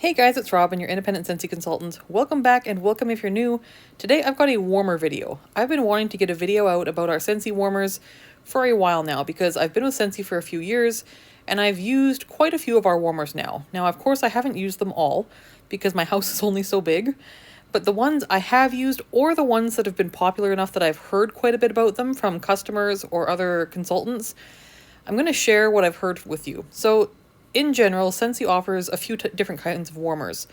Hey guys, it's Robyn, your independent Scentsy consultant. Welcome back and welcome if you're new. Today I've got a warmer video. I've been wanting to get a video out about our Scentsy warmers for a while now because I've been with Scentsy for a few years and I've used quite a few of our warmers now. Now, of course, I haven't used them all because my house is only so big, but the ones I have used or the ones that have been popular enough that I've heard quite a bit about them from customers or other consultants, I'm going to share what I've heard with you. So in general, Scentsy offers a few different kinds of warmers.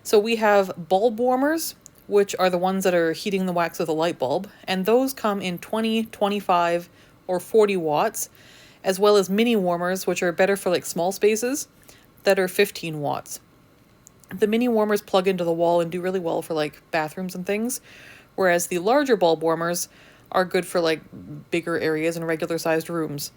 So we have bulb warmers, which are the ones that are heating the wax with a light bulb, and those come in 20, 25, or 40 watts, as well as mini warmers, which are better for like small spaces, that are 15 watts. The mini warmers plug into the wall and do really well for like bathrooms and things, whereas the larger bulb warmers are good for like bigger areas and regular sized rooms.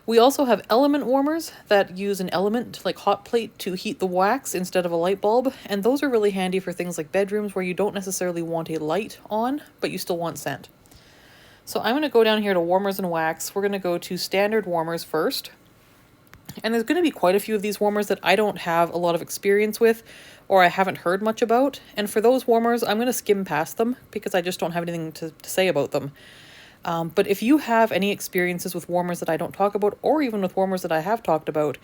We also have element warmers that use an element like hot plate to heat the wax instead of a light bulb, and those are really handy for things like bedrooms where you don't necessarily want a light on, but you still want scent. So I'm going to go down here to warmers and wax. We're going to go to standard warmers first. And there's going to be quite a few of these warmers that I don't have a lot of experience with or I haven't heard much about. And for those warmers, I'm going to skim past them because I just don't have anything to say about them. But if you have any experiences with warmers that I don't talk about, or even with warmers that I have talked about,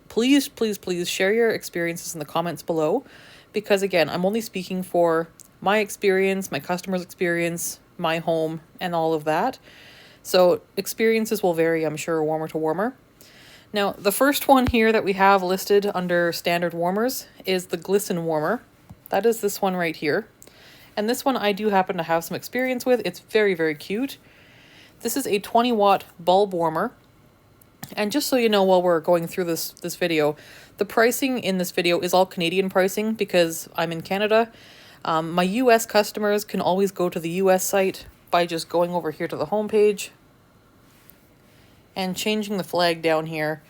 please, please, please share your experiences in the comments below. Because again, I'm only speaking for my experience, my customer's experience, my home, and all of that. So experiences will vary, I'm sure, warmer to warmer. Now, the first one here that we have listed under standard warmers is the Glisten warmer. That is this one right here. And this one I do happen to have some experience with. It's very, very cute. This is a 20 watt bulb warmer. And just so you know, while we're going through this video, the pricing in this video is all Canadian pricing because I'm in Canada. My US customers can always go to the US site by just going over here to the home page and changing the flag down here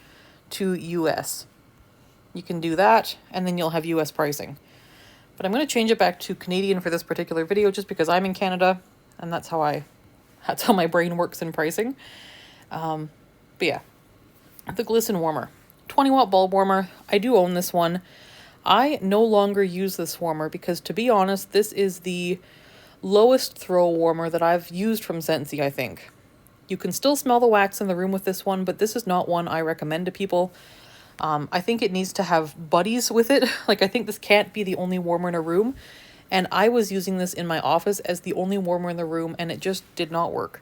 to US. You can do that and then you'll have US pricing. But I'm going to change it back to Canadian for this particular video just because I'm in Canada and that's how my brain works in pricing. But yeah, the Glisten warmer, 20 watt bulb warmer. I do own this one. I no longer use this warmer because, to be honest, this is the lowest throw warmer that I've used from Scentsy, I think. You can still smell the wax in the room with this one, but this is not one I recommend to people. I think it needs to have buddies with it. Like, I think this can't be the only warmer in a room. And I was using this in my office as the only warmer in the room, and it just did not work.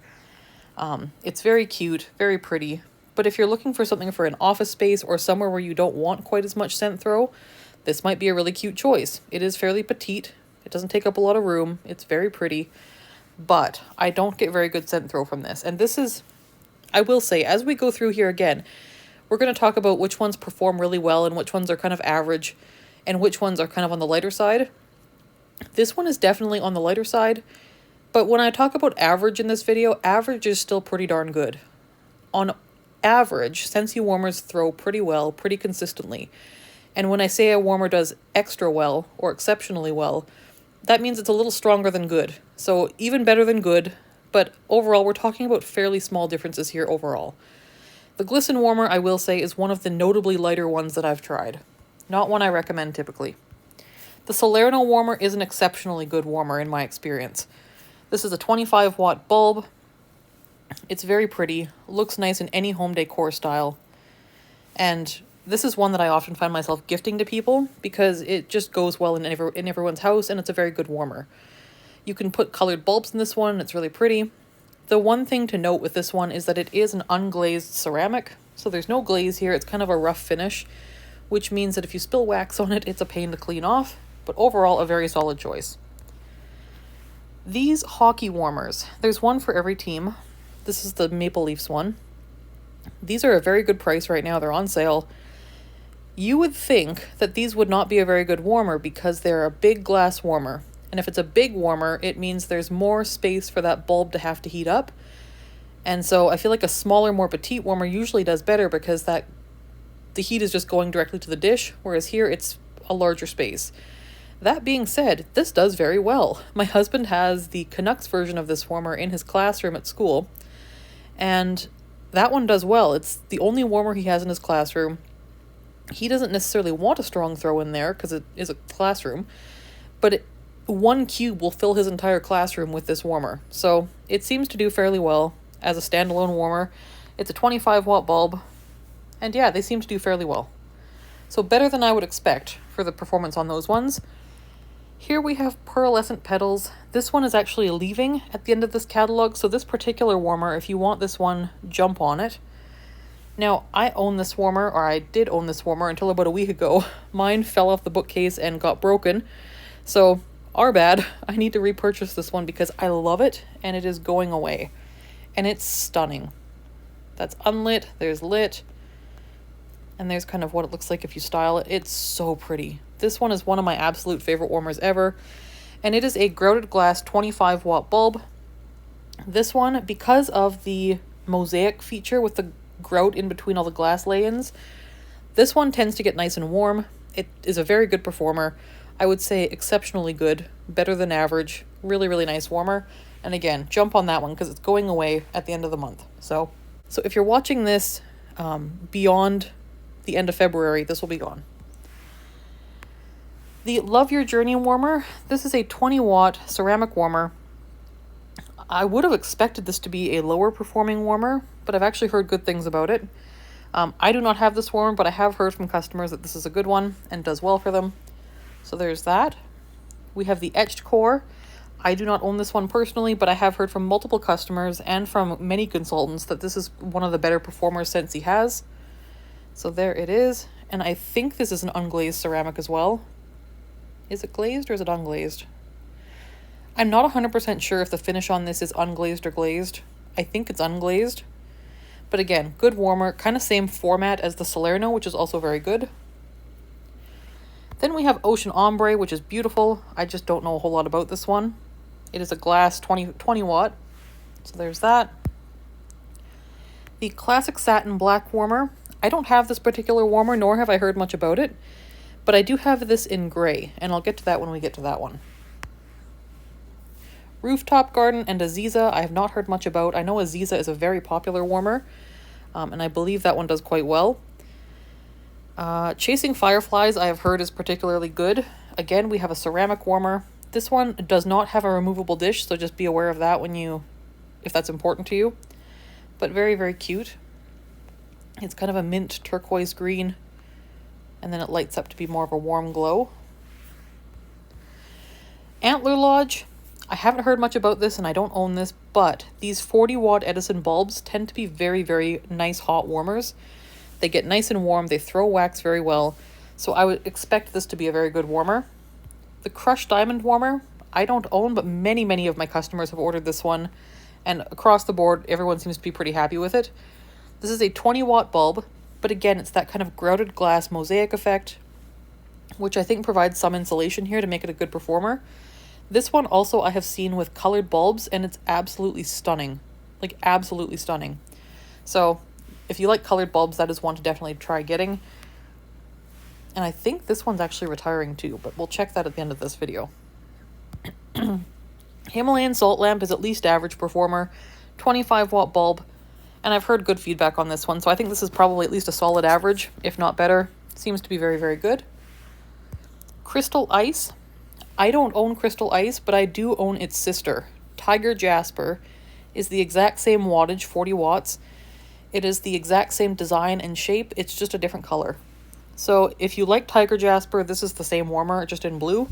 It's very cute, very pretty. But if you're looking for something for an office space or somewhere where you don't want quite as much scent throw, this might be a really cute choice. It is fairly petite. It doesn't take up a lot of room. It's very pretty. But I don't get very good scent throw from this. And this is, I will say, as we go through here again, we're going to talk about which ones perform really well and which ones are kind of average and which ones are kind of on the lighter side. This one is definitely on the lighter side, but when I talk about average in this video, average is still pretty darn good. On average, Scentsy warmers throw pretty well, pretty consistently. And when I say a warmer does extra well or exceptionally well, that means it's a little stronger than good. So even better than good, but overall we're talking about fairly small differences here overall. The Glisten warmer, I will say, is one of the notably lighter ones that I've tried. Not one I recommend typically. The Salerno warmer is an exceptionally good warmer in my experience. This is a 25 watt bulb. It's very pretty, looks nice in any home decor style. And this is one that I often find myself gifting to people because it just goes well in everyone's house and it's a very good warmer. You can put colored bulbs in this one and it's really pretty. The one thing to note with this one is that it is an unglazed ceramic. So there's no glaze here, it's kind of a rough finish, which means that if you spill wax on it, it's a pain to clean off. But overall, a very solid choice. These hockey warmers, there's one for every team. This is the Maple Leafs one. These are a very good price right now. They're on sale. You would think that these would not be a very good warmer because they're a big glass warmer. And if it's a big warmer, it means there's more space for that bulb to have to heat up. And so I feel like a smaller, more petite warmer usually does better because the heat is just going directly to the dish, whereas here it's a larger space. That being said, this does very well. My husband has the Canucks version of this warmer in his classroom at school, and that one does well. It's the only warmer he has in his classroom. He doesn't necessarily want a strong throw in there because it is a classroom, but one cube will fill his entire classroom with this warmer. So it seems to do fairly well as a standalone warmer. It's a 25-watt bulb, and yeah, they seem to do fairly well. So better than I would expect for the performance on those ones. Here we have pearlescent petals. This one is actually leaving at the end of this catalog, so this particular warmer, if you want this one, jump on it. Now, I own this warmer, or I did own this warmer until about a week ago. Mine fell off the bookcase and got broken, so our bad. I need to repurchase this one because I love it, and it is going away. And it's stunning. That's unlit, there's lit, and there's kind of what it looks like if you style it. It's so pretty. This one is one of my absolute favorite warmers ever, and it is a grouted glass 25-watt bulb. This one, because of the mosaic feature with the grout in between all the glass lay-ins, this one tends to get nice and warm. It is a very good performer. I would say exceptionally good, better than average, really, really nice warmer. And again, jump on that one because it's going away at the end of the month. So if you're watching this beyond the end of February, this will be gone. The Love Your Journey warmer, this is a 20-watt ceramic warmer. I would have expected this to be a lower performing warmer, but I've actually heard good things about it. I do not have this warmer, but I have heard from customers that this is a good one and does well for them. So there's that. We have the etched core. I do not own this one personally, but I have heard from multiple customers and from many consultants that this is one of the better performers Scentsy has. So there it is. And I think this is an unglazed ceramic as well. Is it glazed or is it unglazed? I'm not 100% sure if the finish on this is unglazed or glazed. I think it's unglazed. But again, good warmer, kind of same format as the Salerno, which is also very good. Then we have Ocean Ombre, which is beautiful. I just don't know a whole lot about this one. It is a glass 20 watt. So there's that. The Classic Satin Black Warmer. I don't have this particular warmer, nor have I heard much about it. But I do have this in gray, and I'll get to that when we get to that one. Rooftop Garden and Aziza, I have not heard much about. I know Aziza is a very popular warmer, and I believe that one does quite well. Chasing Fireflies, I have heard is particularly good. Again, we have a ceramic warmer. This one does not have a removable dish, so just be aware of that if that's important to you. But very, very cute. It's kind of a mint turquoise green, and then it lights up to be more of a warm glow. Antler Lodge, I haven't heard much about this and I don't own this, but these 40-watt Edison bulbs tend to be very, very nice hot warmers. They get nice and warm, they throw wax very well, so I would expect this to be a very good warmer. The Crushed Diamond warmer, I don't own, but many, many of my customers have ordered this one, and across the board, everyone seems to be pretty happy with it. This is a 20-watt bulb, but again, it's that kind of grouted glass mosaic effect, which I think provides some insulation here to make it a good performer. This one also I have seen with colored bulbs, and it's absolutely stunning. Like, absolutely stunning. So, if you like colored bulbs, that is one to definitely try getting. And I think this one's actually retiring too, but we'll check that at the end of this video. Himalayan Salt Lamp is at least average performer, 25-watt bulb, and I've heard good feedback on this one, so I think this is probably at least a solid average, if not better. Seems to be very, very good. Crystal Ice. I don't own Crystal Ice, but I do own its sister. Tiger Jasper is the exact same wattage, 40 watts. It is the exact same design and shape, it's just a different color. So if you like Tiger Jasper, this is the same warmer, just in blue.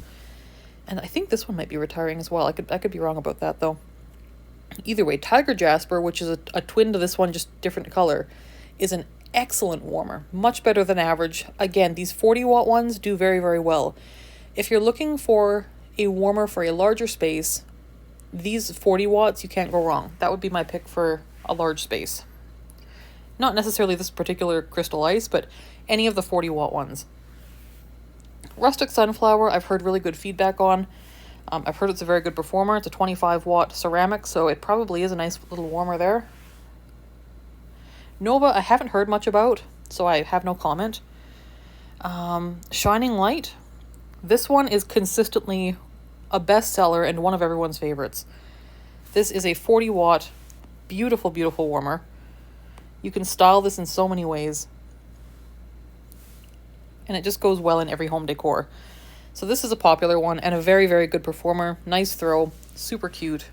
And I think this one might be retiring as well. I could be wrong about that though. Either way, Tiger Jasper, which is a twin to this one, just different color, is an excellent warmer. Much better than average. Again, these 40-watt ones do very, very well. If you're looking for a warmer for a larger space, these 40 watts, you can't go wrong. That would be my pick for a large space. Not necessarily this particular Crystal Ice, but any of the 40-watt ones. Rustic Sunflower, I've heard really good feedback on. I've heard it's a very good performer. It's a 25-watt ceramic, so it probably is a nice little warmer there. Nova, I haven't heard much about, so I have no comment. Shining Light, this one is consistently a bestseller and one of everyone's favorites. This is a 40-watt, beautiful, beautiful warmer. You can style this in so many ways. and it just goes well in every home decor. So this is a popular one and a very, very good performer. Nice throw, super cute.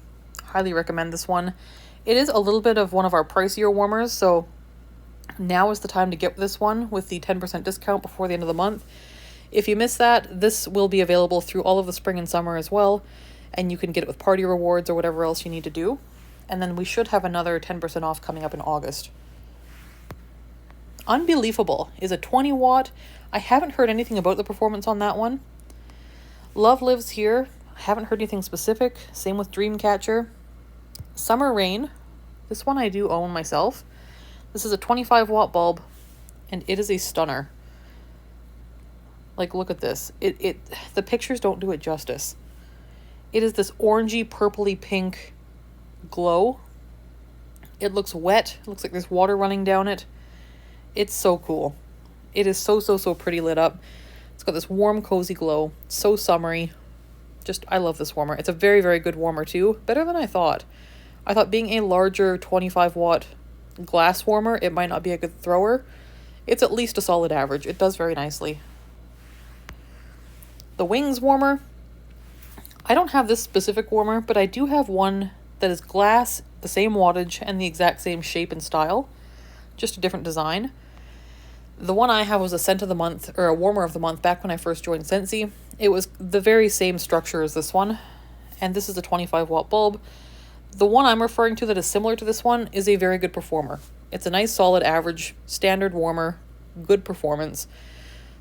Highly recommend this one. It is a little bit of one of our pricier warmers, so now is the time to get this one with the 10% discount before the end of the month. If you miss that, this will be available through all of the spring and summer as well, and you can get it with party rewards or whatever else you need to do. And then we should have another 10% off coming up in August. Unbelievable is a 20 watt. I haven't heard anything about the performance on that one. Love Lives Here. Haven't heard anything specific. Same with Dreamcatcher. Summer Rain. This one I do own myself. This is a 25 watt bulb, and it is a stunner. Like, look at this. The pictures don't do it justice. It is this orangey, purpley pink glow. It looks wet. It looks like there's water running down it. It's so cool. It is so, so, so pretty lit up. It's got this warm, cozy glow. So summery. Just, I love this warmer. It's a very, very good warmer too. Better than I thought. I thought being a larger 25 watt glass warmer, it might not be a good thrower. It's at least a solid average. It does very nicely. The Wings warmer. I don't have this specific warmer, but I do have one that is glass, the same wattage, and the exact same shape and style. Just a different design. The one I have was a scent of the month, or a warmer of the month, back when I first joined Scentsy. It was the very same structure as this one, and this is a 25 watt bulb. The one I'm referring to that is similar to this one is a very good performer. It's a nice solid average, standard warmer, good performance.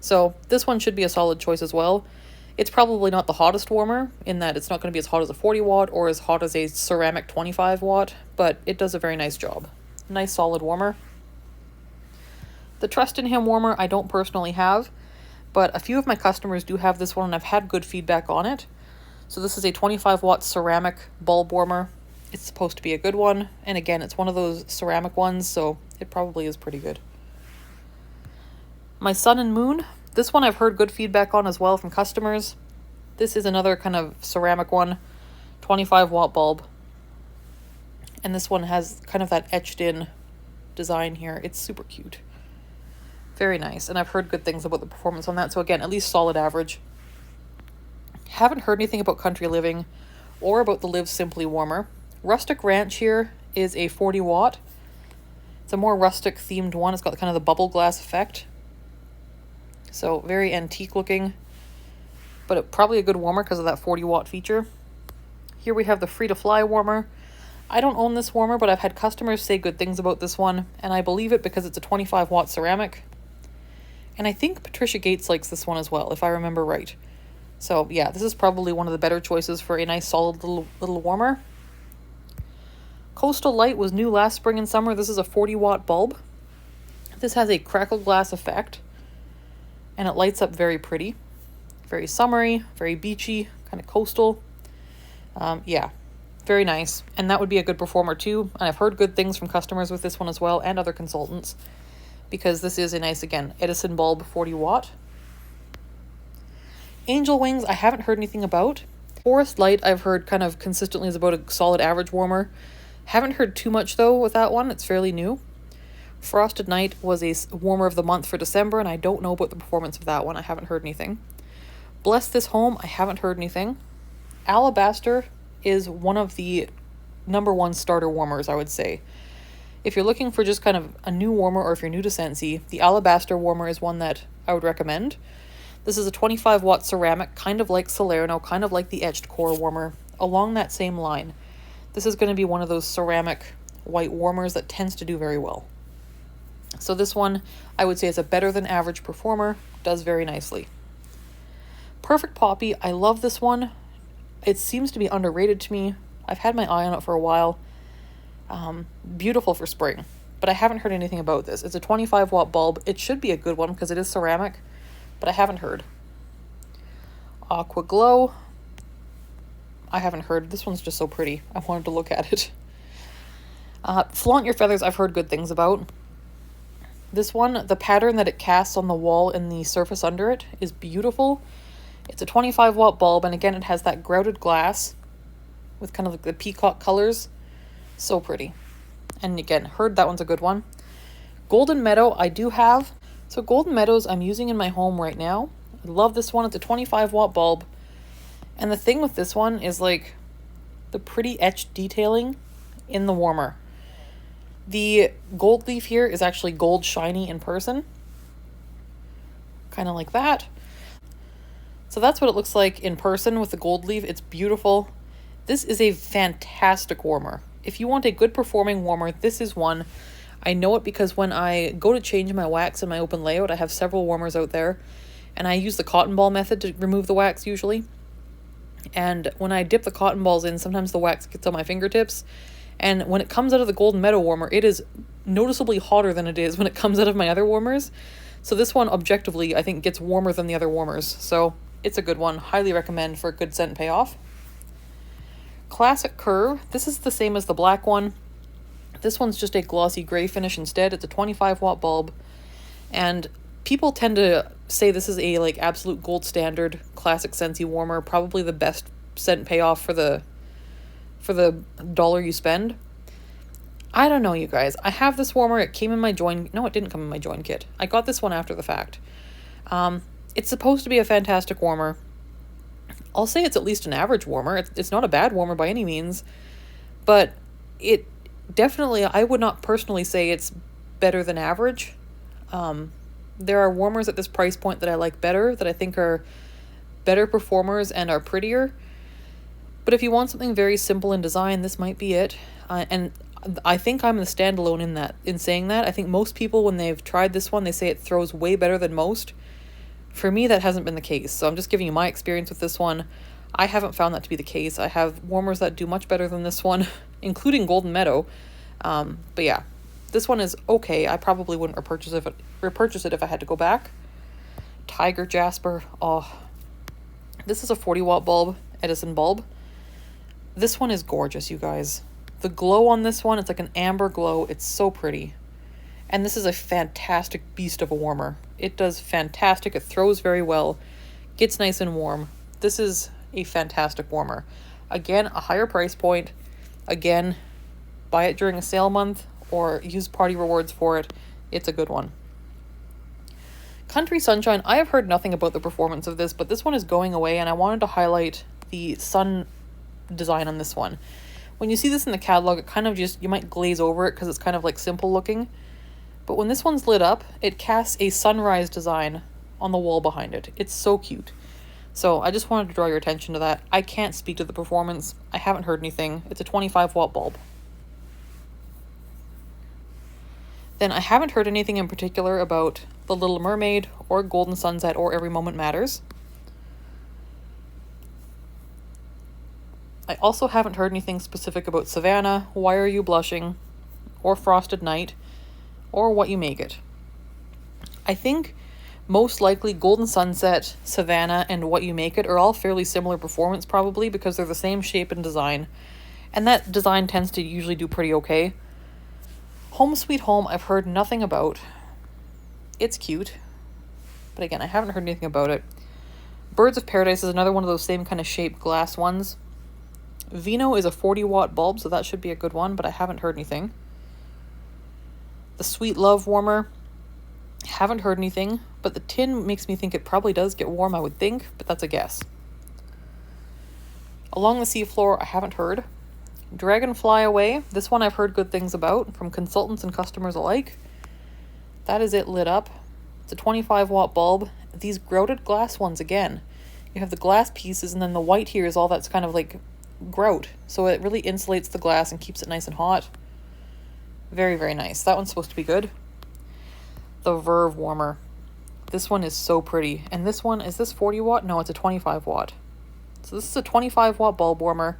So this one should be a solid choice as well. It's probably not the hottest warmer, in that it's not going to be as hot as a 40 watt or as hot as a ceramic 25 watt, but it does a very nice job. Nice solid warmer. The Trust in Him warmer I don't personally have, but a few of my customers do have this one and I've had good feedback on it. So this is a 25 watt ceramic bulb warmer. It's supposed to be a good one, and again, it's one of those ceramic ones, so it probably is pretty good. My Sun and Moon. This one I've heard good feedback on as well from customers. This is another kind of ceramic one, 25 watt bulb. And this one has kind of that etched in design here. It's super cute. Very nice. And I've heard good things about the performance on that. So again, at least solid average. Haven't heard anything about Country Living or about the Live Simply warmer. Rustic Ranch here is a 40 watt. It's a more rustic themed one. It's got kind of the bubble glass effect. So very antique looking, but probably a good warmer because of that 40 watt feature. Here we have the Free to Fly warmer. I don't own this warmer, but I've had customers say good things about this one, and I believe it because it's a 25 watt ceramic. And I think Patricia Gates likes this one as well, if I remember right. So yeah, this is probably one of the better choices for a nice solid little warmer. Coastal Light was new last spring and summer. This is a 40 watt bulb. This has a crackle glass effect, and it lights up very pretty. Very summery, very beachy, kind of coastal. Yeah, very nice. And that would be a good performer too. And I've heard good things from customers with this one as well, and other consultants, because this is a nice, again, Edison bulb, 40 watt. Angel Wings, I haven't heard anything about. Forest Light, I've heard kind of consistently is about a solid average warmer. Haven't heard too much though with that one. It's fairly new. Frosted Night was a warmer of the month for December, and I don't know about the performance of that one. I haven't heard anything. Bless This Home, I haven't heard anything. Alabaster is one of the #1 starter warmers, I would say. If you're looking for just kind of a new warmer, or if you're new to Scentsy, the Alabaster warmer is one that I would recommend. This is a 25 watt ceramic, kind of like Salerno, kind of like the etched core warmer, along that same line. This is going to be one of those ceramic white warmers that tends to do very well. So this one, I would say, is a better than average performer, does very nicely. Perfect Poppy, I love this one. It seems to be underrated to me. I've had my eye on it for a while. Beautiful for spring, but I haven't heard anything about this. It's a 25 watt bulb. It should be a good one because it is ceramic, but I haven't heard. Aqua Glow, I haven't heard. This one's just so pretty. I wanted to look at it. Flaunt Your Feathers, I've heard good things about. This one, the pattern that it casts on the wall and the surface under it is beautiful. It's a 25 watt bulb, and again, it has that grouted glass with kind of like the peacock colors. So pretty. And again, heard that one's a good one. Golden Meadow, I do have. So Golden Meadows I'm using in my home right now. I love this one. It's a 25-watt bulb. And the thing with this one is like the pretty etched detailing in the warmer. The gold leaf here is actually gold shiny in person. Kind of like that. So that's what it looks like in person with the gold leaf. It's beautiful. This is a fantastic warmer. If you want a good performing warmer, this is one. I know it because when I go to change my wax in my open layout, I have several warmers out there, and I use the cotton ball method to remove the wax usually. And when I dip the cotton balls in, sometimes the wax gets on my fingertips. And when it comes out of the Golden Meadow warmer, it is noticeably hotter than it is when it comes out of my other warmers. So this one, objectively, I think gets warmer than the other warmers. So it's a good one. Highly recommend for a good scent payoff. Classic Curve. This is the same as the black one. This one's just a glossy gray finish instead. It's a 25-watt bulb. And people tend to say this is a like absolute gold standard classic Scentsy warmer. Probably the best scent payoff for the dollar you spend. I don't know, you guys. I have this warmer. It came in my join... No, it didn't come in my join kit. I got this one after the fact. It's supposed to be a fantastic warmer. I'll say it's at least an average warmer. It's not a bad warmer by any means. But it definitely... I would not personally say it's better than average. There are warmers at this price point that I like better, that I think are better performers and are prettier. But if you want something very simple in design, this might be it. And I think I'm the standalone in saying that. I think most people, when they've tried this one, they say it throws way better than most. For me, that hasn't been the case. So I'm just giving you my experience with this one. I haven't found that to be the case. I have warmers that do much better than this one, including Golden Meadow. But yeah, this one is okay. I probably wouldn't repurchase it if I had to go back. Tiger Jasper. Oh, this is a 40-watt bulb, Edison bulb. This one is gorgeous, you guys. The glow on this one, it's like an amber glow. It's so pretty. And this is a fantastic beast of a warmer. It does fantastic. It throws very well. Gets nice and warm. This is a fantastic warmer. Again, a higher price point. Again, buy it during a sale month or use party rewards for it. It's a good one. Country Sunshine. I have heard nothing about the performance of this, but this one is going away, and I wanted to highlight the sun design on this one. When you see this in the catalog, it kind of just, you might glaze over it because it's kind of like simple looking. But when this one's lit up, it casts a sunrise design on the wall behind it. It's so cute. So I just wanted to draw your attention to that. I can't speak to the performance. I haven't heard anything. It's a 25-watt bulb. Then I haven't heard anything in particular about The Little Mermaid or Golden Sunset or Every Moment Matters. I also haven't heard anything specific about Savannah, Why Are You Blushing, or Frosted Night, or What You Make It. I think most likely Golden Sunset, Savannah, and What You Make It are all fairly similar performance probably because they're the same shape and design. And that design tends to usually do pretty okay. Home Sweet Home I've heard nothing about. It's cute. But again, I haven't heard anything about it. Birds of Paradise is another one of those same kind of shaped glass ones. Vino is a 40-watt bulb, so that should be a good one, but I haven't heard anything. The Sweet Love Warmer, haven't heard anything, but the tin makes me think it probably does get warm, I would think, but that's a guess. Along the Seafloor, I haven't heard. Dragonfly Away, this one I've heard good things about from consultants and customers alike. That is it lit up. It's a 25-watt bulb. These grouted glass ones again. You have the glass pieces, and then the white here is all that's kind of like grout, so it really insulates the glass and keeps it nice and hot. Very, very nice. That one's supposed to be good. The Verve Warmer. This one is so pretty. And this one, is this 40-watt? No, it's a 25-watt. So this is a 25-watt bulb warmer.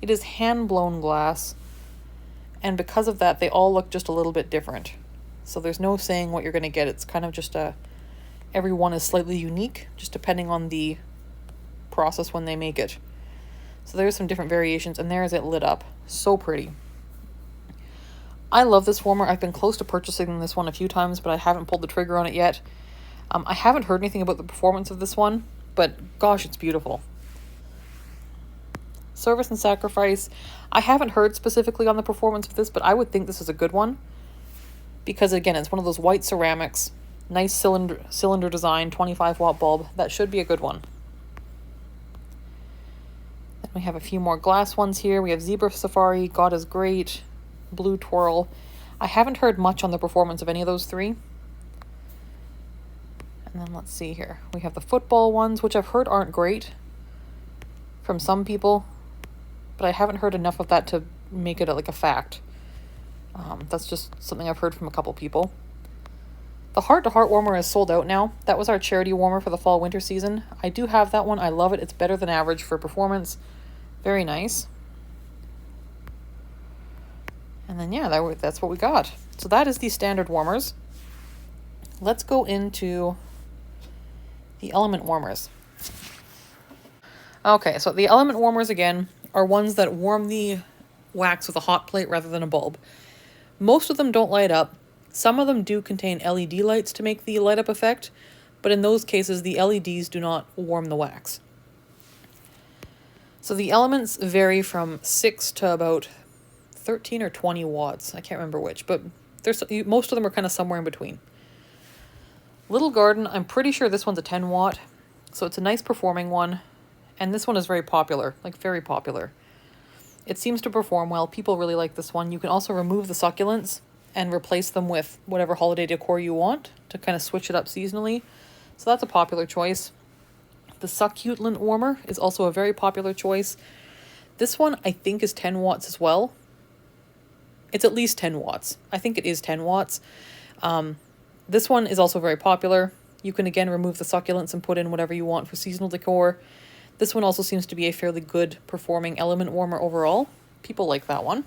It is hand-blown glass. And because of that, they all look just a little bit different. So there's no saying what you're going to get. It's kind of just every one is slightly unique, just depending on the process when they make it. So there's some different variations, and there's it lit up. So pretty. I love this warmer. I've been close to purchasing this one a few times, but I haven't pulled the trigger on it yet. I haven't heard anything about the performance of this one, but gosh, it's beautiful. Service and Sacrifice. I haven't heard specifically on the performance of this, but I would think this is a good one. Because again, it's one of those white ceramics. Nice cylinder design, 25-watt bulb. That should be a good one. Then we have a few more glass ones here. We have Zebra Safari, God is Great, Blue Twirl. I haven't heard much on the performance of any of those three. And then let's see here. We have the football ones, which I've heard aren't great from some people, but I haven't heard enough of that to make it like a fact. That's just something I've heard from a couple people. The Heart to Heart warmer is sold out now. That was our charity warmer for the fall winter season. I do have that one. I love it. It's better than average for performance. Very nice. And then yeah, that's what we got. So that is the standard warmers. Let's go into the element warmers. Okay, so the element warmers again are ones that warm the wax with a hot plate rather than a bulb. Most of them don't light up. Some of them do contain LED lights to make the light up effect, but in those cases the LEDs do not warm the wax. So the elements vary from 6 to about 13 or 20 watts. I can't remember which, but most of them are kind of somewhere in between. Little Garden, I'm pretty sure this one's a 10 watt, so it's a nice performing one, and this one is very popular, like very popular. It seems to perform well. People really like this one. You can also remove the succulents and replace them with whatever holiday decor you want to kind of switch it up seasonally. So that's a popular choice. The Succulent Warmer is also a very popular choice. This one I think is 10 watts as well. It's at least 10 watts. I think it is 10 watts. This one is also very popular. You can again remove the succulents and put in whatever you want for seasonal decor. This one also seems to be a fairly good performing element warmer overall. People like that one.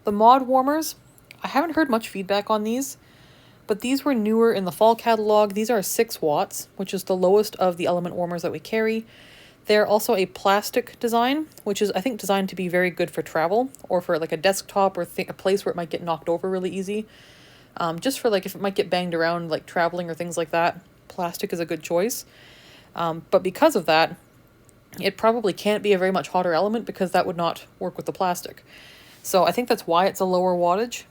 The Mod warmers, I haven't heard much feedback on these, but these were newer in the fall catalog. These are 6 watts, which is the lowest of the element warmers that we carry. They're also a plastic design, which is I think designed to be very good for travel or for like a desktop or a place where it might get knocked over really easy. Just for like if it might get banged around like traveling or things like that, plastic is a good choice. But because of that, it probably can't be a very much hotter element because that would not work with the plastic. So I think that's why it's a lower wattage.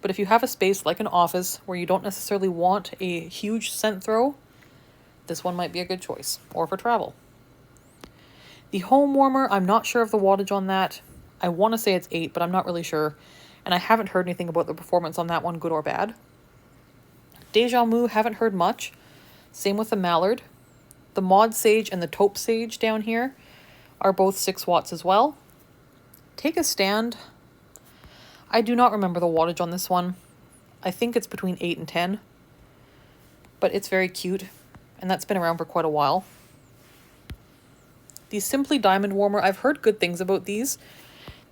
But if you have a space like an office where you don't necessarily want a huge scent throw, this one might be a good choice, or for travel. The home warmer, I'm not sure of the wattage on that. I want to say it's 8, but I'm not really sure. And I haven't heard anything about the performance on that one, good or bad. Deja Mu, haven't heard much. Same with the Mallard. The Mod Sage and the Taupe Sage down here are both 6 watts as well. Take a Stand. I do not remember the wattage on this one. I think it's between 8 and 10. But it's very cute, and that's been around for quite a while. The Simply Diamond Warmer, I've heard good things about these.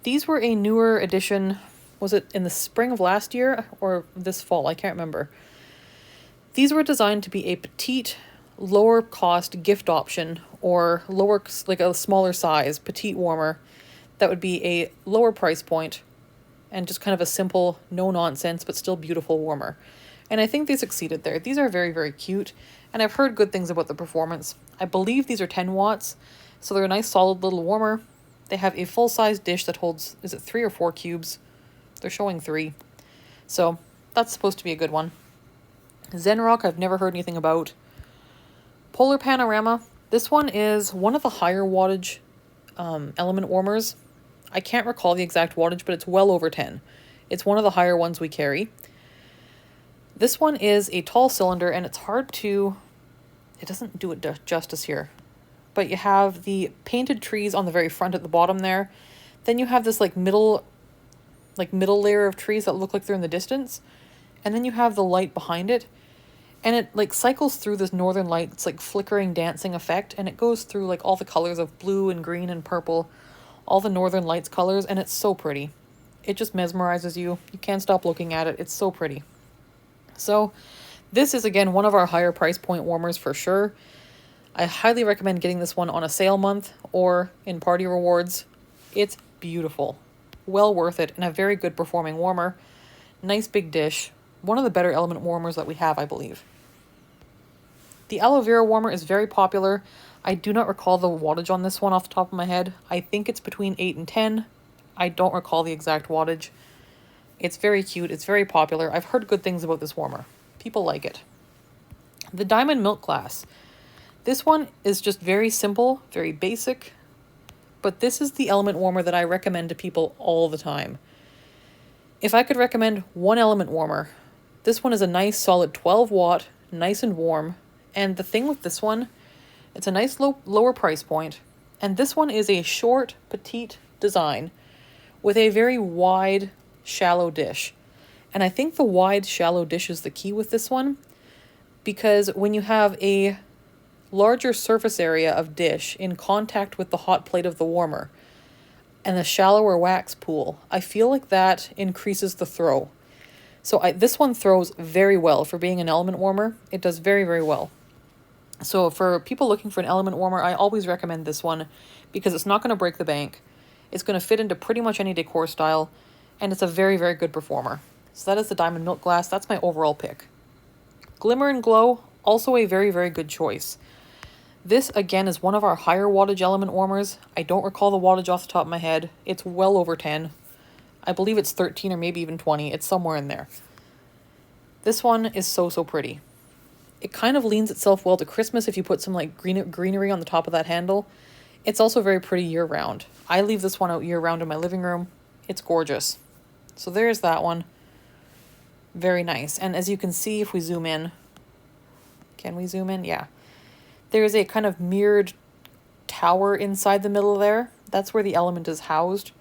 These were a newer edition. Was it in the spring of last year or this fall? I can't remember. These were designed to be a petite, lower cost gift option or lower, like a smaller size, petite warmer that would be a lower price point and just kind of a simple, no nonsense, but still beautiful warmer. And I think they succeeded there. These are very, very cute, and I've heard good things about the performance. I believe these are 10 watts, so they're a nice solid little warmer. They have a full-size dish that holds, is it 3 or 4 cubes? They're showing 3. So that's supposed to be a good one. Zenrock, I've never heard anything about. Polar Panorama, this one is one of the higher wattage element warmers. I can't recall the exact wattage, but it's well over 10. It's one of the higher ones we carry. This one is a tall cylinder, and it's hard to... It doesn't do it justice here. But you have the painted trees on the very front at the bottom there. Then you have this middle layer of trees that look like they're in the distance. And then you have the light behind it. And it cycles through this northern lights flickering, dancing effect. And it goes through all the colors of blue and green and purple. All the northern lights colors. And it's so pretty. It just mesmerizes you. You can't stop looking at it. It's so pretty. So this is, again, one of our higher price point warmers for sure. I highly recommend getting this one on a sale month or in party rewards. It's beautiful. Well worth it, and a very good performing warmer. Nice big dish. One of the better element warmers that we have, I believe. The aloe vera warmer is very popular. I do not recall the wattage on this one off the top of my head. I think it's between 8 and 10. I don't recall the exact wattage. It's very cute. It's very popular. I've heard good things about this warmer. People like it. The Diamond Milk Glass. This one is just very simple, very basic, but this is the element warmer that I recommend to people all the time. If I could recommend one element warmer, this one is a nice solid 12 watt, nice and warm. And the thing with this one, it's a nice lower price point. And this one is a short, petite design with a very wide, shallow dish. And I think the wide, shallow dish is the key with this one, because when you have a larger surface area of dish in contact with the hot plate of the warmer and the shallower wax pool, I feel like that increases the throw. So this one throws very well for being an element warmer. It does very, very well. So for people looking for an element warmer, I always recommend this one because it's not going to break the bank. It's going to fit into pretty much any decor style, and it's a very, very good performer. So that is the Diamond Milk Glass. That's my overall pick. Glimmer and Glow, also a very, very good choice. This, again, is one of our higher wattage element warmers. I don't recall the wattage off the top of my head. It's well over 10. I believe it's 13 or maybe even 20. It's somewhere in there. This one is so, so pretty. It kind of leans itself well to Christmas if you put some like greenery on the top of that handle. It's also very pretty year-round. I leave this one out year-round in my living room. It's gorgeous. So there's that one. Very nice. And as you can see, if we zoom in, can we zoom in? Yeah. There's a kind of mirrored tower inside the middle there. That's where the element is housed.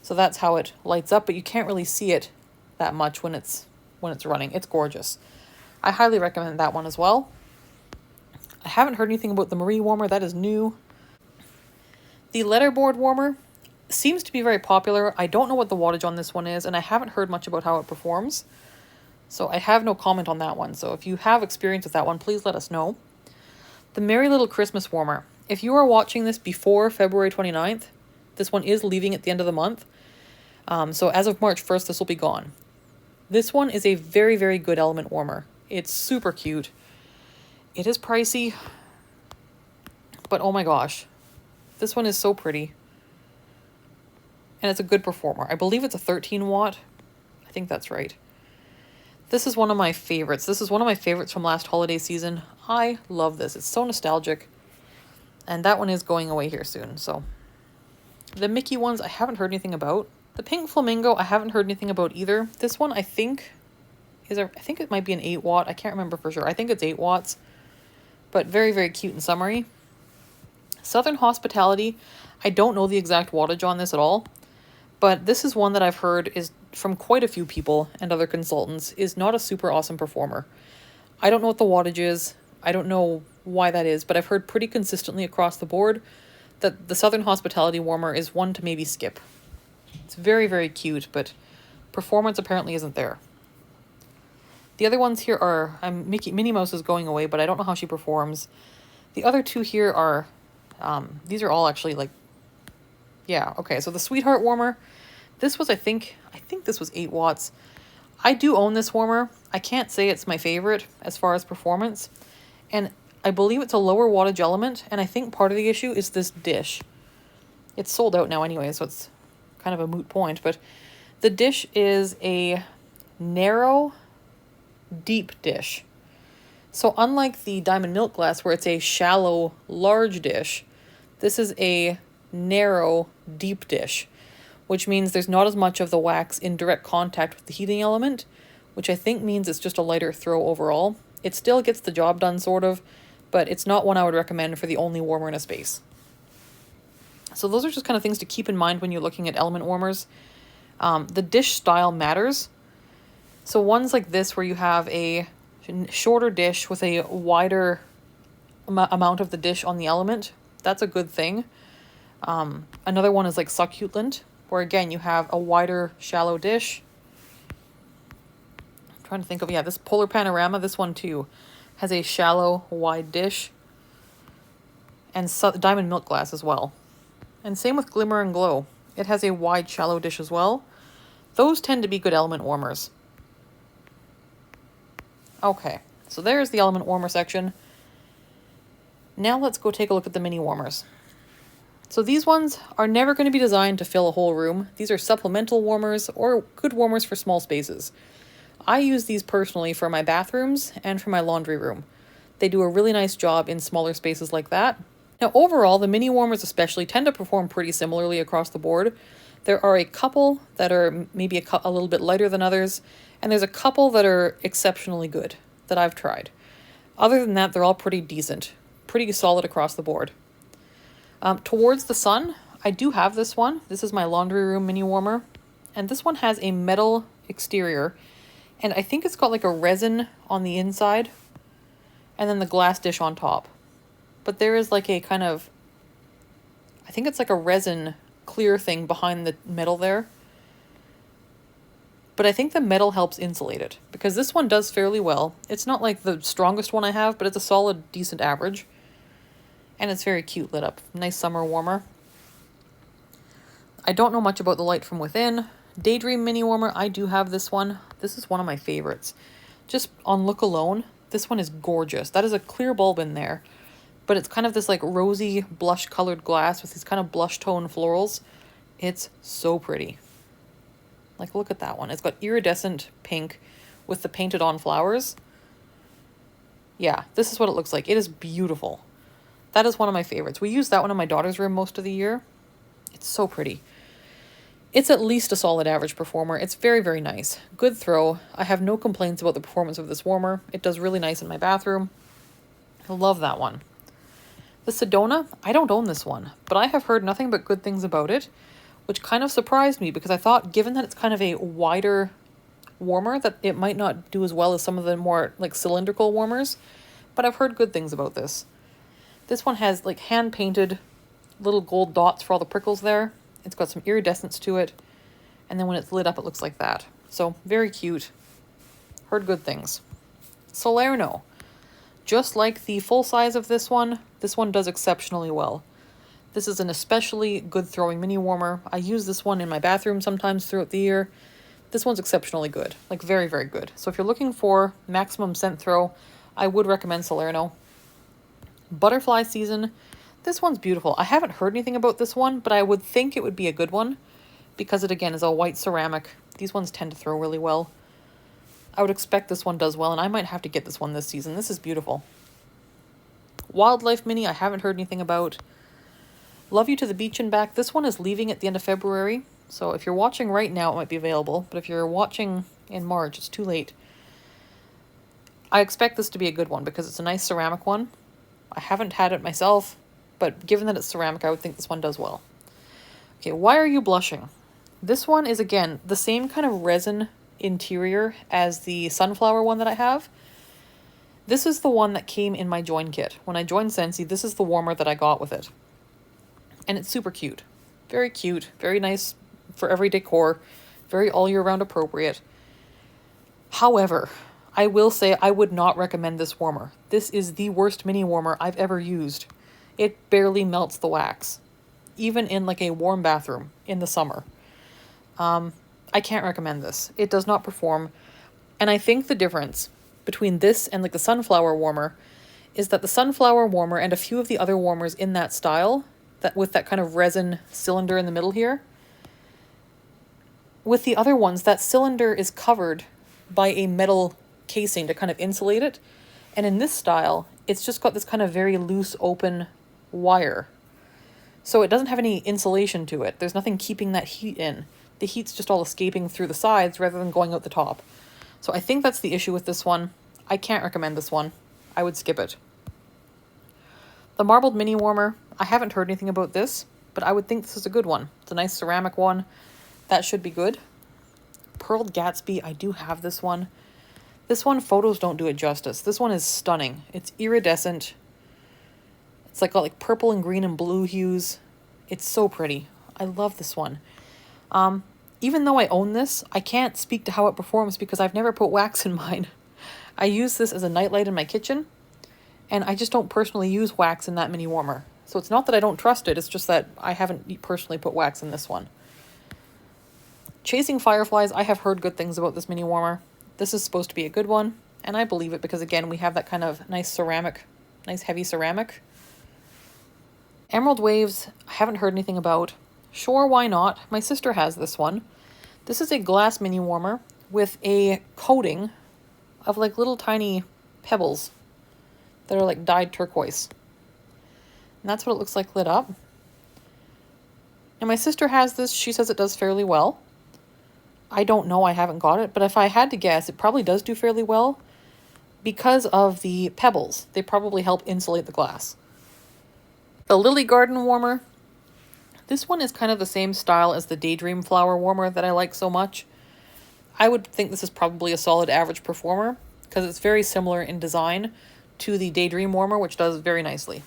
So that's how it lights up, but you can't really see it that much when it's running. It's gorgeous. I highly recommend that one as well. I haven't heard anything about the Marie warmer. That is new. The letterboard warmer seems to be very popular. I don't know what the wattage on this one is, and I haven't heard much about how it performs. So I have no comment on that one. So if you have experience with that one, please let us know. The Merry Little Christmas warmer. If you are watching this before February 29th, this one is leaving at the end of the month. So as of March 1st, this will be gone. This one is a very, very good element warmer. It's super cute. It is pricey, but oh my gosh, this one is so pretty. And it's a good performer. I believe it's a 13 watt. I think that's right. This is one of my favorites. This is one of my favorites from last holiday season. I love this. It's so nostalgic. And that one is going away here soon. So the Mickey ones, I haven't heard anything about. The Pink Flamingo, I haven't heard anything about either. This one, I think it might be an 8 watt. I can't remember for sure. I think it's 8 watts. But very, very cute and summery. Southern Hospitality, I don't know the exact wattage on this at all. But this is one that I've heard is from quite a few people and other consultants is not a super awesome performer. I don't know what the wattage is. I don't know why that is, but I've heard pretty consistently across the board that the Southern Hospitality warmer is one to maybe skip. It's very, very cute, but performance apparently isn't there. The other ones here are, Minnie Mouse is going away, but I don't know how she performs. The other two here are, these are all actually like, yeah, okay. So the Sweetheart warmer, this was, I think this was 8 watts. I do own this warmer. I can't say it's my favorite as far as performance. And I believe it's a lower wattage element, and I think part of the issue is this dish. It's sold out now anyway, so it's kind of a moot point, but the dish is a narrow, deep dish. So unlike the Diamond Milk Glass, where it's a shallow, large dish, this is a narrow, deep dish, which means there's not as much of the wax in direct contact with the heating element, which I think means it's just a lighter throw overall. It still gets the job done, sort of, but it's not one I would recommend for the only warmer in a space. So those are just kind of things to keep in mind when you're looking at element warmers. The dish style matters. So ones like this where you have a shorter dish with a wider amount of the dish on the element, that's a good thing. Another one is like Succulent, where again you have a wider, shallow dish. I'm trying to think of, yeah, this Polar Panorama, this one too, has a shallow, wide dish. And Diamond Milk Glass as well. And same with Glimmer and Glow. It has a wide, shallow dish as well. Those tend to be good element warmers. Okay, so there's the element warmer section. Now let's go take a look at the mini warmers. So these ones are never going to be designed to fill a whole room. These are supplemental warmers or good warmers for small spaces. I use these personally for my bathrooms and for my laundry room. They do a really nice job in smaller spaces like that. Now overall, the mini warmers especially tend to perform pretty similarly across the board. There are a couple that are maybe a little bit lighter than others, and there's a couple that are exceptionally good that I've tried. Other than that, they're all pretty decent, pretty solid across the board. Towards the sun, I do have this one. This is my laundry room mini warmer, and this one has a metal exterior, and I think it's got like a resin on the inside, and then the glass dish on top. But there is like a kind of, I think it's like a resin clear thing behind the metal there. But I think the metal helps insulate it, because this one does fairly well. It's not like the strongest one I have, but it's a solid, decent average. And it's very cute lit up. Nice summer warmer. I don't know much about the light from within. Daydream mini warmer, I do have this one. This is one of my favorites. Just on look alone, this one is gorgeous. That is a clear bulb in there, but it's kind of this like rosy blush colored glass with these kind of blush tone florals. It's so pretty. Like, look at that one. It's got iridescent pink with the painted on flowers. Yeah, this is what it looks like. It is beautiful. That is one of my favorites. We use that one in my daughter's room most of the year. It's so pretty. It's at least a solid average performer. It's very, very nice. Good throw. I have no complaints about the performance of this warmer. It does really nice in my bathroom. I love that one. The Sedona, I don't own this one, but I have heard nothing but good things about it, which kind of surprised me because I thought, given that it's kind of a wider warmer, that it might not do as well as some of the more like cylindrical warmers, but I've heard good things about this. This one has like hand painted little gold dots for all the prickles there. It's got some iridescence to it, and then when it's lit up it looks like that. So very cute. Heard good things. Salerno, just like the full size of this one does exceptionally well. This is an especially good throwing mini warmer. I use this one in my bathroom sometimes throughout the year. This one's exceptionally good, like very, very good. So if you're looking for maximum scent throw, I would recommend Salerno. Butterfly season, this one's beautiful. I haven't heard anything about this one, but I would think it would be a good one because it again is a white ceramic. These ones tend to throw really well. I would expect this one does well, and I might have to get this one this season. This is beautiful. Wildlife mini, I haven't heard anything about. Love You to the Beach and Back. This one is leaving at the end of February. So if you're watching right now, it might be available. But if you're watching in March, it's too late. I expect this to be a good one because it's a nice ceramic one. I haven't had it myself, but given that it's ceramic, I would think this one does well. Okay, Why Are You Blushing? This one is, again, the same kind of resin interior as the sunflower one that I have. This is the one that came in my join kit. When I joined Scentsy, this is the warmer that I got with it. And it's super cute. Very cute. Very nice for every decor. Very all year round appropriate. However, I will say I would not recommend this warmer. This is the worst mini warmer I've ever used. It barely melts the wax. Even in like a warm bathroom in the summer. I can't recommend this. It does not perform. And I think the difference between this and like the sunflower warmer is that the sunflower warmer and a few of the other warmers in that style, that with that kind of resin cylinder in the middle here, with the other ones, that cylinder is covered by a metal casing to kind of insulate it. And in this style, it's just got this kind of very loose, open wire. So it doesn't have any insulation to it. There's nothing keeping that heat in. The heat's just all escaping through the sides rather than going out the top. So I think that's the issue with this one. I can't recommend this one. I would skip it. The Marbled Mini Warmer, I haven't heard anything about this, but I would think this is a good one. It's a nice ceramic one. That should be good. Pearled Gatsby, I do have this one. This one, photos don't do it justice. This one is stunning. It's iridescent. It's like got like purple and green and blue hues. It's so pretty. I love this one. Even though I own this, I can't speak to how it performs because I've never put wax in mine. I use this as a nightlight in my kitchen, and I just don't personally use wax in that mini warmer. So it's not that I don't trust it, it's just that I haven't personally put wax in this one. Chasing Fireflies, I have heard good things about this mini warmer. This is supposed to be a good one, and I believe it because, again, we have that kind of nice ceramic, nice heavy ceramic. Emerald Waves, I haven't heard anything about. Sure, why not? My sister has this one. This is a glass mini warmer with a coating of like little tiny pebbles that are like dyed turquoise. And that's what it looks like lit up. And my sister has this. She says it does fairly well. I don't know. I haven't got it. But if I had to guess, it probably does do fairly well because of the pebbles. They probably help insulate the glass. The Lily Garden Warmer. This one is kind of the same style as the Daydream Flower Warmer that I like so much. I would think this is probably a solid average performer because it's very similar in design to the Daydream Warmer, which does very nicely.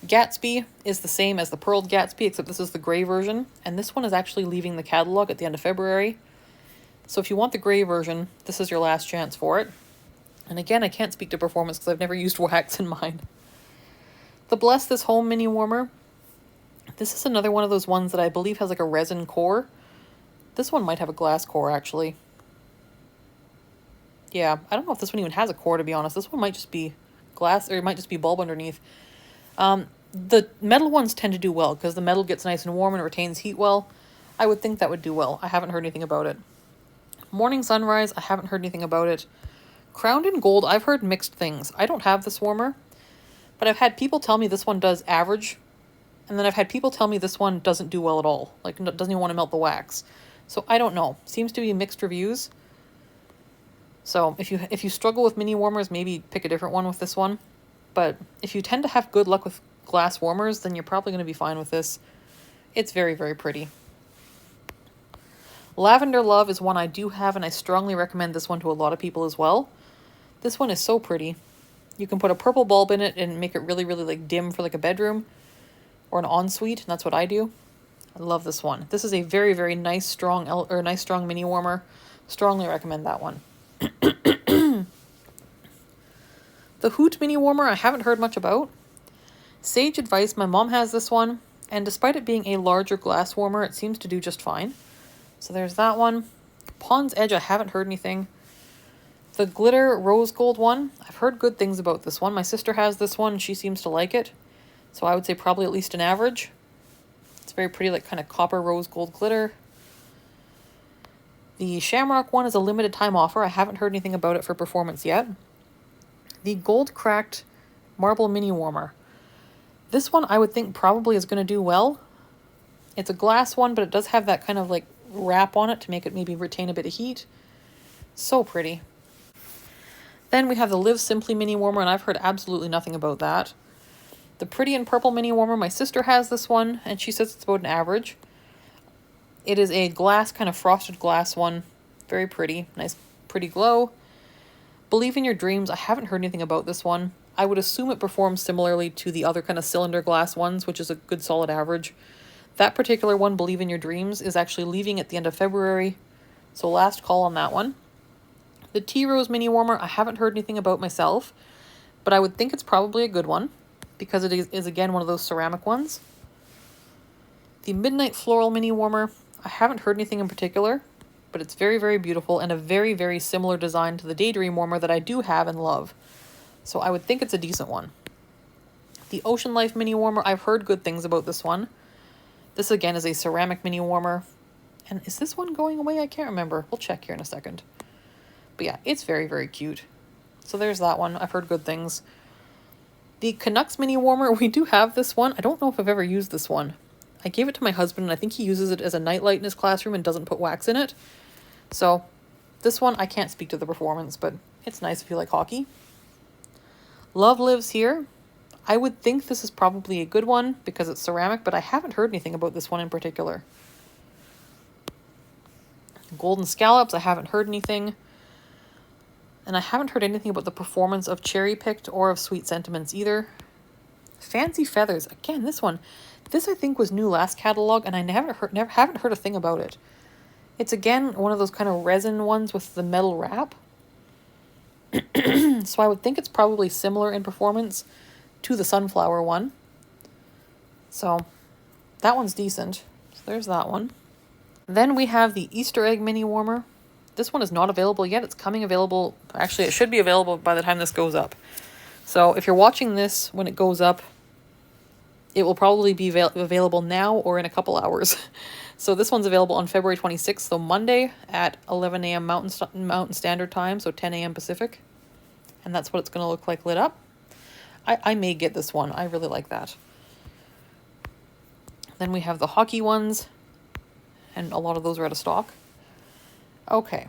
Gatsby is the same as the Pearled Gatsby, except this is the gray version, and this one is actually leaving the catalog at the end of February. So if you want the gray version, this is your last chance for it. And again, I can't speak to performance because I've never used wax in mine. The Bless This Home Mini Warmer. This is another one of those ones that I believe has like a resin core. This one might have a glass core, actually. Yeah, I don't know if this one even has a core, to be honest. This one might just be glass, or it might just be bulb underneath. The metal ones tend to do well because the metal gets nice and warm and retains heat well. I would think that would do well. I haven't heard anything about it. Morning Sunrise, I haven't heard anything about it. Crowned in Gold, I've heard mixed things. I don't have this warmer, but I've had people tell me this one does average, and then I've had people tell me this one doesn't do well at all. Like, doesn't even want to melt the wax. So I don't know. Seems to be mixed reviews. So if you struggle with mini warmers, maybe pick a different one with this one. But if you tend to have good luck with glass warmers, then you're probably going to be fine with this. It's very, very pretty. Lavender Love is one I do have, and I strongly recommend this one to a lot of people as well. This one is so pretty. You can put a purple bulb in it and make it really, really like dim for like a bedroom or an ensuite, and that's what I do. I love this one. This is a very, very nice, strong mini warmer. Strongly recommend that one. The Hoot Mini Warmer, I haven't heard much about. Sage Advice, my mom has this one, and despite it being a larger glass warmer, it seems to do just fine. So there's that one. Pond's Edge, I haven't heard anything. The Glitter Rose Gold one, I've heard good things about this one. My sister has this one, and she seems to like it. So I would say probably at least an average. It's very pretty, like kind of copper rose gold glitter. The Shamrock one is a limited time offer. I haven't heard anything about it for performance yet. The Gold Cracked Marble Mini Warmer. This one I would think probably is going to do well. It's a glass one, but it does have that kind of like wrap on it to make it maybe retain a bit of heat. So pretty. Then we have the Live Simply Mini Warmer, and I've heard absolutely nothing about that. The Pretty in Purple Mini Warmer, my sister has this one, and she says it's about an average. It is a glass, kind of frosted glass one. Very pretty. Nice, pretty glow. Believe in Your Dreams, I haven't heard anything about this one. I would assume it performs similarly to the other kind of cylinder glass ones, which is a good solid average. That particular one, Believe in Your Dreams, is actually leaving at the end of February. So last call on that one. The Tea Rose Mini Warmer, I haven't heard anything about myself, but I would think it's probably a good one because it is again one of those ceramic ones. The Midnight Floral Mini Warmer, I haven't heard anything in particular, but it's very, very beautiful and a very, very similar design to the Daydream Warmer that I do have and love. So I would think it's a decent one. The Ocean Life Mini Warmer, I've heard good things about this one. This again is a ceramic mini warmer. And is this one going away? I can't remember. We'll check here in a second. But yeah, it's very, very cute. So there's that one. I've heard good things. The Canucks Mini Warmer, we do have this one. I don't know if I've ever used this one. I gave it to my husband, and I think he uses it as a nightlight in his classroom and doesn't put wax in it. So this one, I can't speak to the performance, but it's nice if you like hockey. Love Lives Here. I would think this is probably a good one because it's ceramic, but I haven't heard anything about this one in particular. Golden Scallops, I haven't heard anything. And I haven't heard anything about the performance of Cherry Picked or of Sweet Sentiments either. Fancy Feathers, again, this one. This I think was new last catalog, and I haven't heard a thing about it. It's again one of those kind of resin ones with the metal wrap. So I would think it's probably similar in performance to the Sunflower one. So that one's decent. So there's that one. Then we have the Easter Egg Mini Warmer. This one is not available yet. It's coming available. Actually, it should be available by the time this goes up. So if you're watching this when it goes up, it will probably be available now or in a couple hours. So this one's available on February 26th, so Monday at 11 a.m. Mountain Standard Time, so 10 a.m. Pacific. And that's what it's going to look like lit up. I may get this one. I really like that. Then we have the hockey ones, and a lot of those are out of stock. Okay,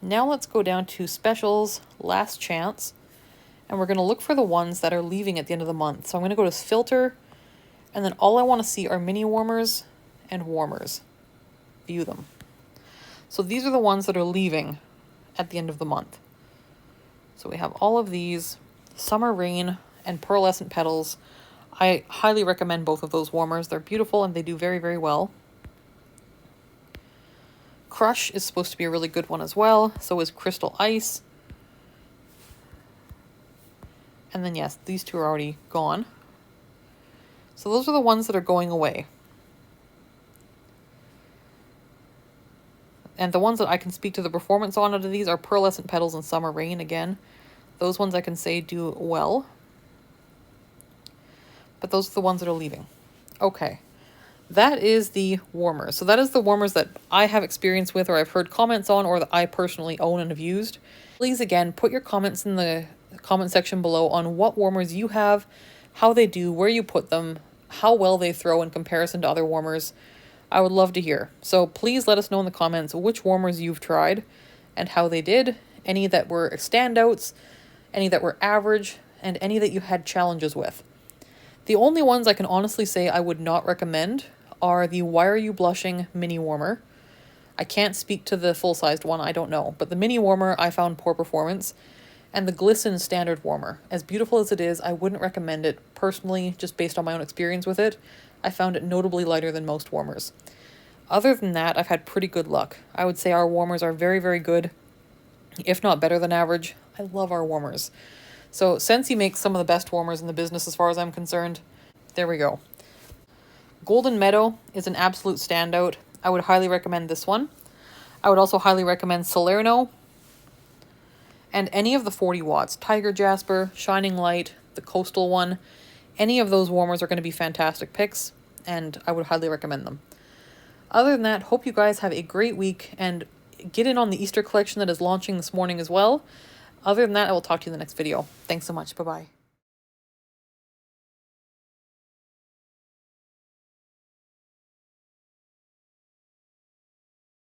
now let's go down to specials, last chance, and we're going to look for the ones that are leaving at the end of the month. So I'm going to go to filter, and then all I want to see are mini warmers and warmers. View them. So these are the ones that are leaving at the end of the month. So we have all of these, Summer Rain and Pearlescent Petals. I highly recommend both of those warmers. They're beautiful and they do very, very well. Crush is supposed to be a really good one as well. So is Crystal Ice. And then yes, these two are already gone. So those are the ones that are going away. And the ones that I can speak to the performance on out of these are Pearlescent Petals and Summer Rain again. Those ones I can say do well. But those are the ones that are leaving. Okay. That is the warmers. So that is the warmers that I have experience with or I've heard comments on or that I personally own and have used. Please, again, put your comments in the comment section below on what warmers you have, how they do, where you put them, how well they throw in comparison to other warmers. I would love to hear. So please let us know in the comments which warmers you've tried and how they did, any that were standouts, any that were average, and any that you had challenges with. The only ones I can honestly say I would not recommend are the Why Are You Blushing mini warmer. I can't speak to the full-sized one, I don't know, but the mini warmer I found poor performance, and the Glisten standard warmer. As beautiful as it is, I wouldn't recommend it personally, just based on my own experience with it. I found it notably lighter than most warmers. Other than that, I've had pretty good luck. I would say our warmers are very, very good, if not better than average. I love our warmers. So Scentsy makes some of the best warmers in the business as far as I'm concerned. There we go. Golden Meadow is an absolute standout. I would highly recommend this one. I would also highly recommend Salerno and any of the 40 watts. Tiger Jasper, Shining Light, the Coastal one. Any of those warmers are going to be fantastic picks, and I would highly recommend them. Other than that, hope you guys have a great week and get in on the Easter collection that is launching this morning as well. Other than that, I will talk to you in the next video. Thanks so much. Bye-bye.